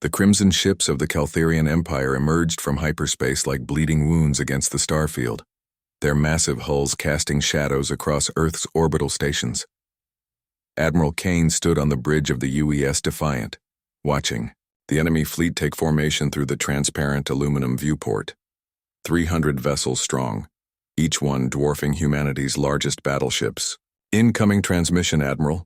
The crimson ships of the Caltherian Empire emerged from hyperspace like bleeding wounds against the starfield, their massive hulls casting shadows across Earth's orbital stations. Admiral Kane stood on the bridge of the UES Defiant, watching the enemy fleet take formation through the transparent aluminum viewport. 300 vessels strong, each one dwarfing humanity's largest battleships. "Incoming transmission, Admiral,"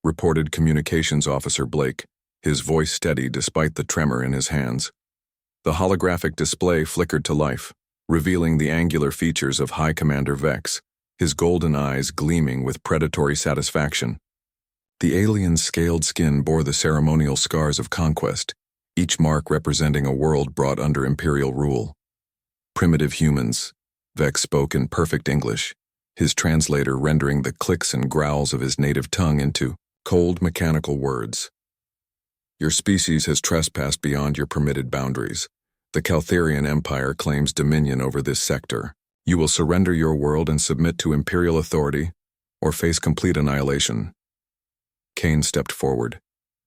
reported Communications Officer Blake, his voice steady despite the tremor in his hands. The holographic display flickered to life, revealing the angular features of High Commander Vex, his golden eyes gleaming with predatory satisfaction. The alien's scaled skin bore the ceremonial scars of conquest, each mark representing a world brought under imperial rule. "Primitive humans," Vex spoke in perfect English, his translator rendering the clicks and growls of his native tongue into cold mechanical words. "Your species has trespassed beyond your permitted boundaries. The Caltherian Empire claims dominion over this sector. You will surrender your world and submit to imperial authority, or face complete annihilation." Kane stepped forward,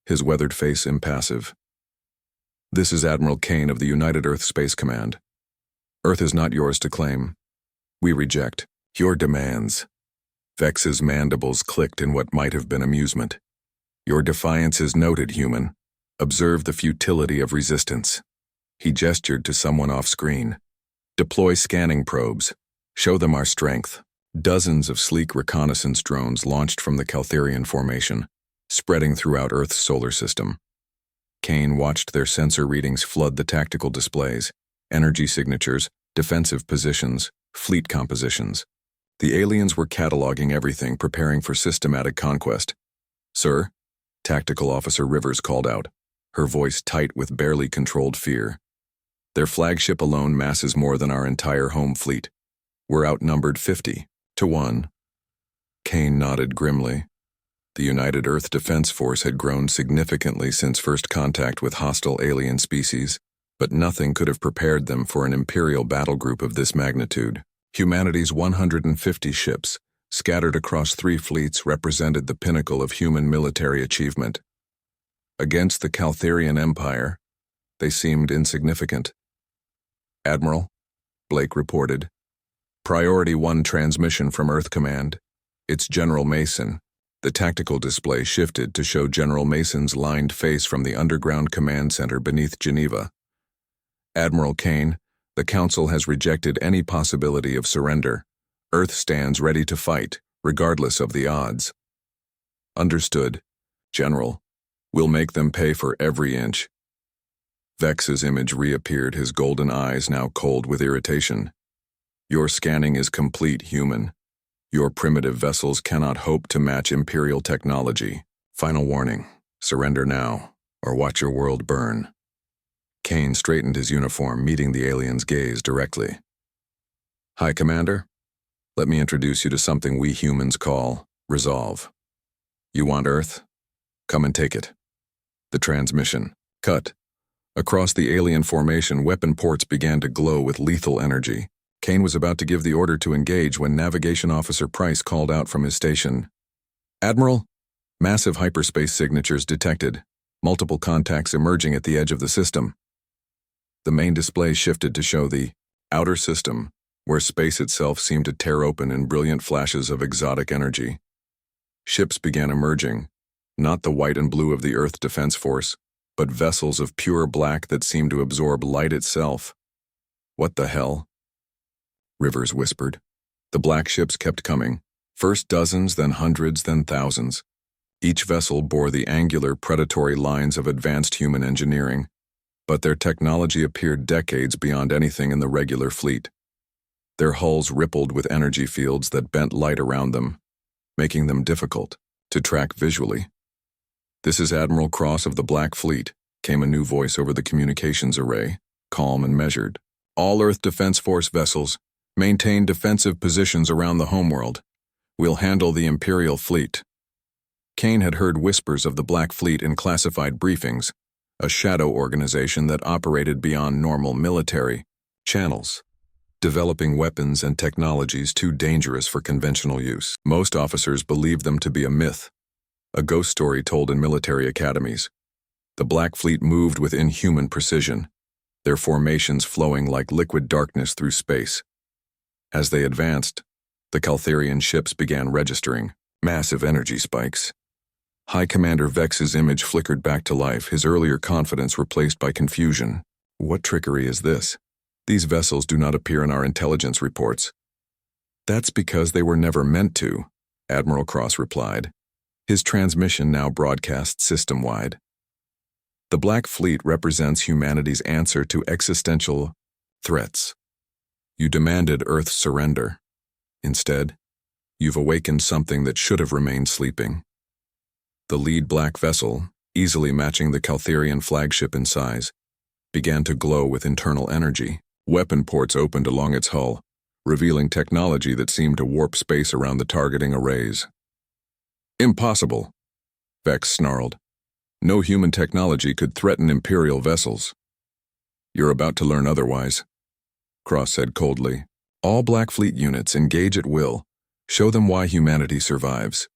his weathered face impassive. "This is Admiral Kane of the United Earth Space Command. Earth is not yours to claim. We reject your demands." Vex's mandibles clicked in what might have been amusement. "Your defiance is noted, human. Observe the futility of resistance." He gestured to someone off-screen. "Deploy scanning probes. Show them our strength." Dozens of sleek reconnaissance drones launched from the Caltherian formation, spreading throughout Earth's solar system. Kane watched their sensor readings flood the tactical displays, energy signatures, defensive positions, fleet compositions. The aliens were cataloging everything, preparing for systematic conquest. "Sir," Tactical Officer Rivers called out, her voice tight with barely controlled fear. "Their flagship alone masses more than our entire home fleet. We're outnumbered 50-1. Kane nodded grimly. The United Earth Defense Force had grown significantly since first contact with hostile alien species, but nothing could have prepared them for an imperial battle group of this magnitude. Humanity's 150 ships, scattered across 3 fleets, represented the pinnacle of human military achievement. Against the Caltherian Empire, they seemed insignificant. "Admiral," Blake reported. "Priority 1 transmission from Earth Command. It's General Mason." The tactical display shifted to show General Mason's lined face from the underground command center beneath Geneva. "Admiral Kane, the Council has rejected any possibility of surrender. Earth stands ready to fight, regardless of the odds." "Understood, General. We'll make them pay for every inch." Vex's image reappeared, his golden eyes now cold with irritation. "Your scanning is complete, human. Your primitive vessels cannot hope to match Imperial technology. Final warning, surrender now, or watch your world burn." Kane straightened his uniform, meeting the alien's gaze directly. "High Commander, let me introduce you to something we humans call resolve. You want Earth? Come and take it." The transmission cut. Across the alien formation, weapon ports began to glow with lethal energy. Kane was about to give the order to engage when Navigation Officer Price called out from his station. "Admiral, massive hyperspace signatures detected, multiple contacts emerging at the edge of the system." The main display shifted to show the outer system, where space itself seemed to tear open in brilliant flashes of exotic energy. Ships began emerging, not the white and blue of the Earth Defense Force, but vessels of pure black that seemed to absorb light itself. "What the hell?" Rivers whispered. The black ships kept coming, first dozens, then hundreds, then thousands. Each vessel bore the angular, predatory lines of advanced human engineering, but their technology appeared decades beyond anything in the regular fleet. Their hulls rippled with energy fields that bent light around them, making them difficult to track visually. "This is Admiral Cross of the Black Fleet," came a new voice over the communications array, calm and measured. "All Earth Defense Force vessels, maintain defensive positions around the homeworld. We'll handle the Imperial fleet." Kane had heard whispers of the Black Fleet in classified briefings, a shadow organization that operated beyond normal military channels, developing weapons and technologies too dangerous for conventional use. Most officers believed them to be a myth, a ghost story told in military academies. The Black Fleet moved with inhuman precision, their formations flowing like liquid darkness through space. As they advanced, the Caltherian ships began registering massive energy spikes. High Commander Vex's image flickered back to life, his earlier confidence replaced by confusion. What trickery is this? These vessels do not appear in our intelligence reports. That's because they were never meant to, Admiral Cross replied. His transmission now broadcast system-wide. The Black Fleet represents humanity's answer to existential threats. You demanded Earth's surrender. Instead, you've awakened something that should have remained sleeping. The lead black vessel, easily matching the Caltherian flagship in size, began to glow with internal energy. Weapon ports opened along its hull, revealing technology that seemed to warp space around the targeting arrays. Impossible, Vex snarled. No human technology could threaten Imperial vessels. You're about to learn otherwise, Cross said coldly. All Black Fleet units engage at will. Show them why humanity survives.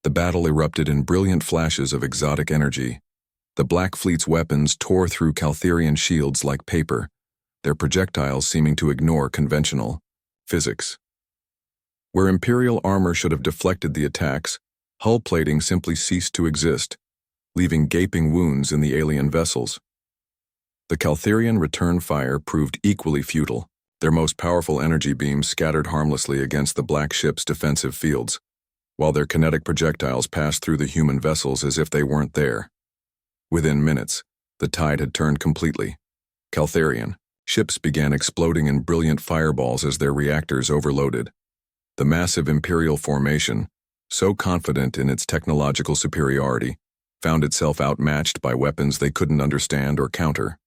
The battle erupted in brilliant flashes of exotic energy. The Black Fleet's weapons tore through Caltherian shields like paper, their projectiles seeming to ignore conventional physics. Where Imperial armor should have deflected the attacks, hull plating simply ceased to exist, leaving gaping wounds in the alien vessels. The Caltherian return fire proved equally futile, their most powerful energy beams scattered harmlessly against the Black ship's defensive fields, while their kinetic projectiles passed through the human vessels as if they weren't there. Within minutes, the tide had turned completely. Caltherian ships began exploding in brilliant fireballs as their reactors overloaded. The massive Imperial formation, so confident in its technological superiority, found itself outmatched by weapons they couldn't understand or counter.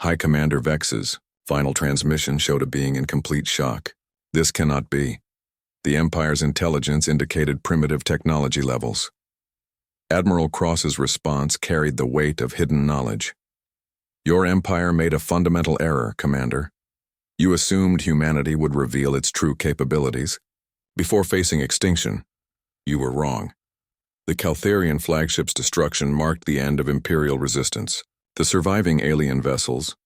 High Commander Vex's final transmission showed a being in complete shock. This cannot be. The Empire's intelligence indicated primitive technology levels. Admiral Cross's response carried the weight of hidden knowledge. Your Empire made a fundamental error, Commander. You assumed humanity would reveal its true capabilities. Before facing extinction, you were wrong. The Caltherian flagship's destruction marked the end of Imperial resistance. The surviving alien vessels,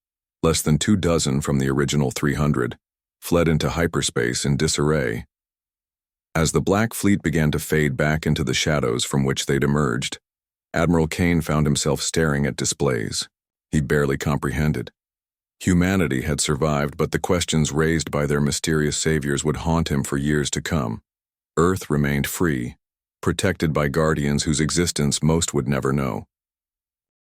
less than 24 from the original 300, fled into hyperspace in disarray. As the Black Fleet began to fade back into the shadows from which they'd emerged, Admiral Kane found himself staring at displays. He barely comprehended. Humanity had survived, but the questions raised by their mysterious saviors would haunt him for years to come. Earth remained free, protected by guardians whose existence most would never know.